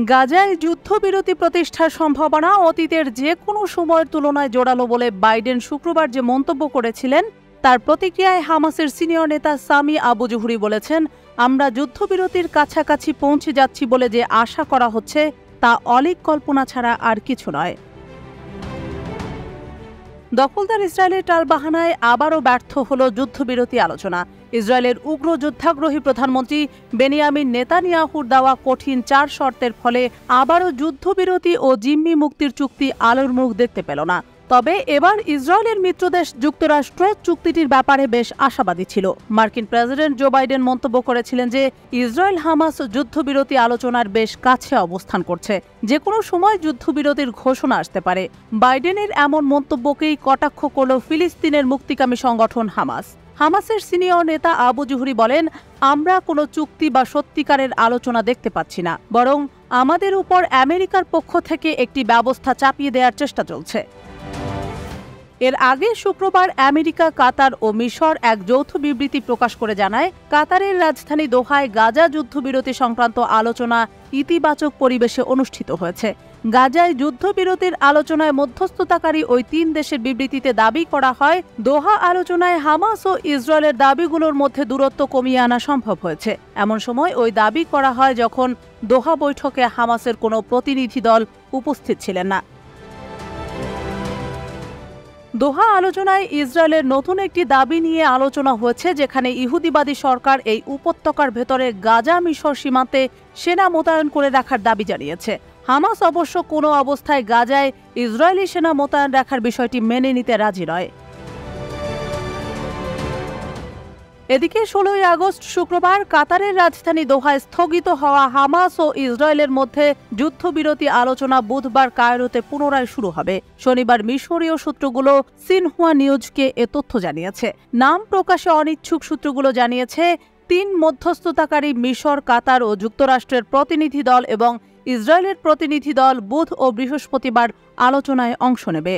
গাজায় যুদ্ধবিরতি প্রতিষ্ঠার সম্ভাবনা অতীতের যে কোনো সময়ের তুলনায় জোরালো বলে বাইডেন শুক্রবার যে মন্তব্য করেছিলেন তার প্রতিক্রিয়ায় হামাসের সিনিয়র নেতা সামি আবু জুহরি বলেছেন, আমরা যুদ্ধবিরতির কাছাকাছি পৌঁছে যাচ্ছি বলে যে আশা করা হচ্ছে তা অলীক কল্পনা ছাড়া আর কিছু নয়। দখলদার ইসরায়েলের টালবাহানায় আবারও ব্যর্থ হল যুদ্ধবিরতি আলোচনা। ইসরায়েলের উগ্র যুদ্ধাগ্রহী প্রধানমন্ত্রী বেনিয়ামিন নেতানিয়াহুর দেওয়া কঠিন 4 শর্তের ফলে আবারও যুদ্ধবিরতি ও জিম্মি মুক্তির চুক্তি আলোর মুখ দেখতে পেল না। তবে এবার ইসরায়েলের মিত্রদেশ যুক্তরাষ্ট্র চুক্তিটির ব্যাপারে বেশ আশাবাদী ছিল। মার্কিন প্রেসিডেন্ট জো বাইডেন মন্তব্য করেছিলেন যে ইসরায়েল হামাস যুদ্ধবিরতি আলোচনার বেশ কাছে অবস্থান করছে, যে কোনো সময় যুদ্ধবিরতির ঘোষণা আসতে পারে। বাইডেনের এমন মন্তব্যকেই কটাক্ষ করল ফিলিস্তিনের মুক্তিকামী সংগঠন হামাস। হামাসের সিনিয়র নেতা আবু জুহরি বলেন, আমরা কোনো চুক্তি বা সত্যিকারের আলোচনা দেখতে পাচ্ছি না, বরং আমাদের উপর আমেরিকার পক্ষ থেকে একটি ব্যবস্থা চাপিয়ে দেওয়ার চেষ্টা চলছে। এর আগে শুক্রবার আমেরিকা, কাতার ও মিশর এক যৌথ বিবৃতি প্রকাশ করে জানায়, কাতারের রাজধানী দোহায় গাজা যুদ্ধবিরতি সংক্রান্ত আলোচনা ইতিবাচক পরিবেশে অনুষ্ঠিত হয়েছে। গাজায় যুদ্ধবিরতির আলোচনায় মধ্যস্থতাকারী ওই 3 দেশের বিবৃতিতে দাবি করা হয়, দোহা আলোচনায় হামাস ও ইসরায়েলের দাবিগুলোর মধ্যে দূরত্ব কমিয়ে আনা সম্ভব হয়েছে। এমন সময় ওই দাবি করা হয় যখন দোহা বৈঠকে হামাসের কোনো প্রতিনিধি দল উপস্থিত ছিলেন না। দোহা আলোচনায় ইসরায়েলের নতুন একটি দাবি নিয়ে আলোচনা হয়েছে, যেখানে ইহুদিবাদী সরকার এই উপত্যকার ভেতরে গাজা মিশর সীমান্তে সেনা মোতায়েন করে রাখার দাবি জানিয়েছে। হামাস অবশ্য কোনো অবস্থায় গাজায় ইসরায়েলি সেনা মোতায়েন রাখার বিষয়টি মেনে নিতে রাজি নয়। এদিকে 16 আগস্ট শুক্রবার কাতারের রাজধানী দোহায় স্থগিত হওয়া হামাস ও ইসরায়েলের মধ্যে যুদ্ধবিরতি আলোচনা বুধবার কায়রোতে পুনরায় শুরু হবে। শনিবার মিশরীয় সূত্রগুলো সিনহুয়া নিউজকে এ তথ্য জানিয়েছে। নাম প্রকাশে অনিচ্ছুক সূত্রগুলো জানিয়েছে, 3 মধ্যস্থতাকারী মিশর, কাতার ও যুক্তরাষ্ট্রের প্রতিনিধি দল এবং ইসরায়েলের প্রতিনিধি দল বুধ ও বৃহস্পতিবার আলোচনায় অংশ নেবে।